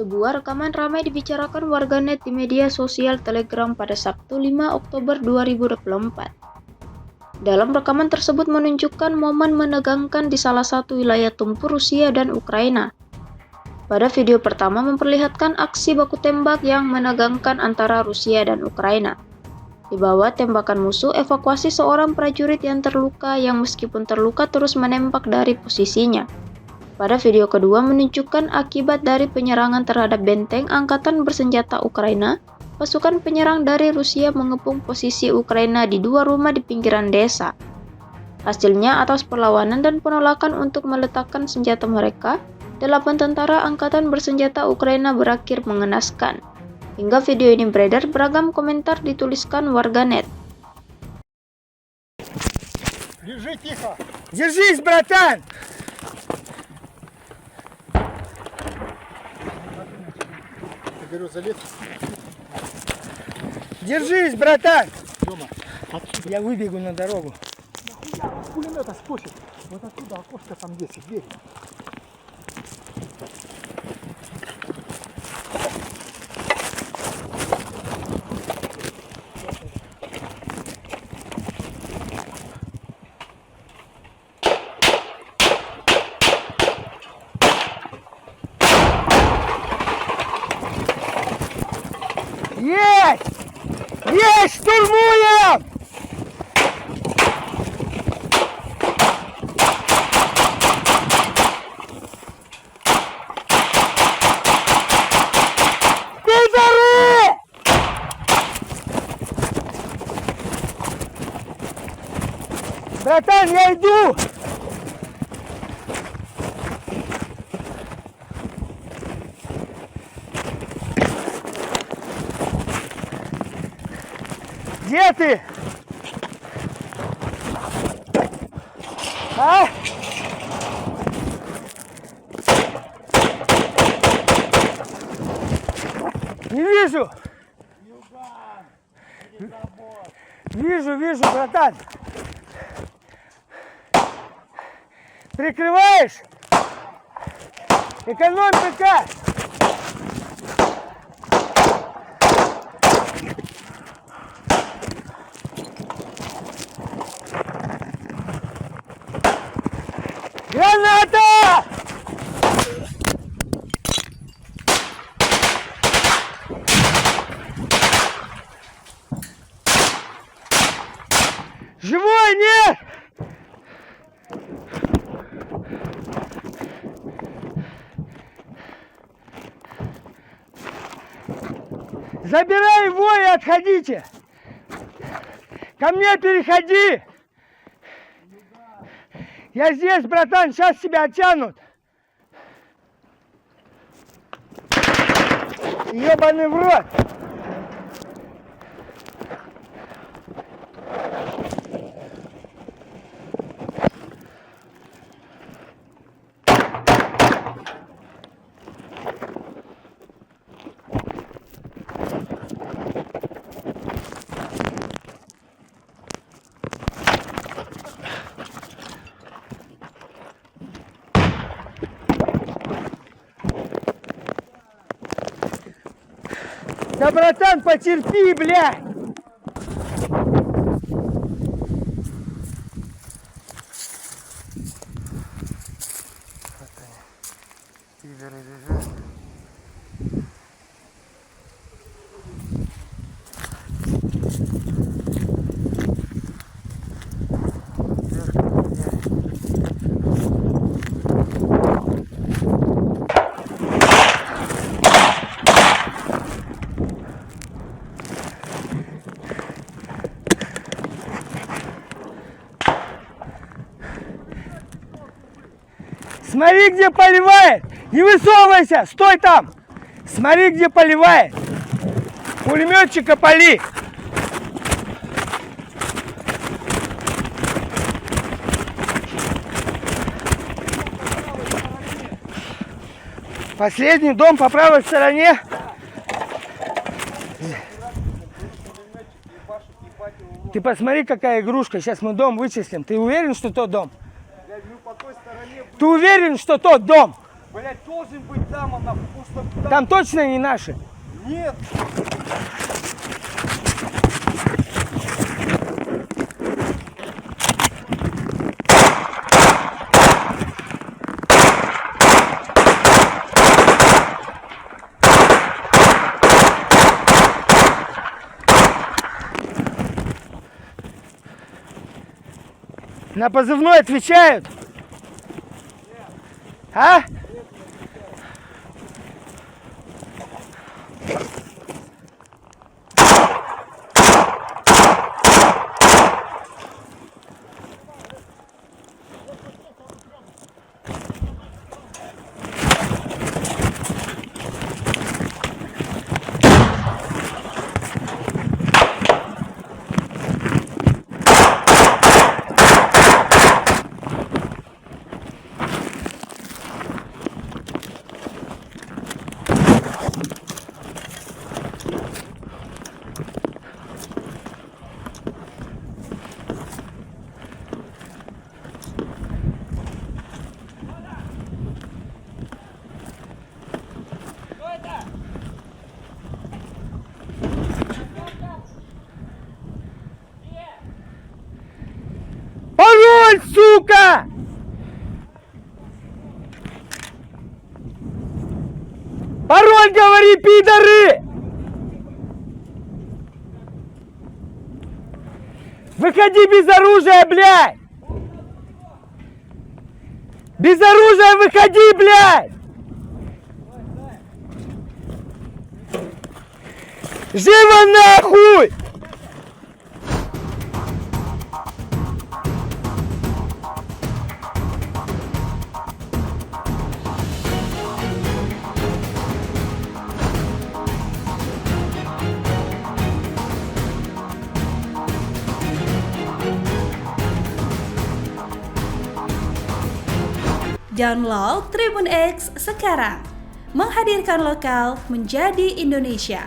Sebuah rekaman ramai dibicarakan warganet di media sosial Telegram pada Sabtu 5 Oktober 2024. Dalam rekaman tersebut menunjukkan momen menegangkan di salah satu wilayah tempur Rusia dan Ukraina. Pada video pertama memperlihatkan aksi baku tembak yang menegangkan antara Rusia dan Ukraina. Di bawah tembakan musuh, evakuasi seorang prajurit yang terluka yang meskipun terluka terus menembak dari posisinya. Pada video kedua menunjukkan akibat dari penyerangan terhadap benteng angkatan bersenjata Ukraina. Pasukan penyerang dari Rusia mengepung posisi Ukraina di dua rumah di pinggiran desa. Hasilnya atas perlawanan dan penolakan untuk meletakkan senjata mereka, 8 tentara angkatan bersenjata Ukraina berakhir mengenaskan. Hingga video ini beredar, beragam komentar dituliskan warganet. Держись, братан! Держись, братан! Я выбегу на дорогу. Пулемета скосит. Вот отсюда окошко там есть, дверь. Есть! Есть! Штурмуем! Пидоры! Братан, я иду! Где ты? А? Не вижу. Вижу, братан. Прикрываешь? Экономь ПК. Граната! Живой, нет! Забирай его и отходите! Ко мне переходи! Я здесь, братан, сейчас тебя оттянут. Ебаный в рот. Да, братан, потерпи, блядь! Пидоры бежат. Смотри, где поливает! Не высовывайся! Стой там! Смотри, где поливает! Пулеметчика поли! Последний дом по правой стороне. Ты посмотри, какая игрушка. Сейчас мы дом вычислим. Ты уверен, что тот дом? Ты уверен, что тот дом? Блядь, должен быть там, она просто Там точно не наши. Нет. На позывной отвечают? А? Пароль, сука! Пароль говори, пидоры! Выходи без оружия, блядь! Без оружия выходи, блядь! Живо нахуй! Download Tribun X sekarang, menghadirkan lokal menjadi Indonesia.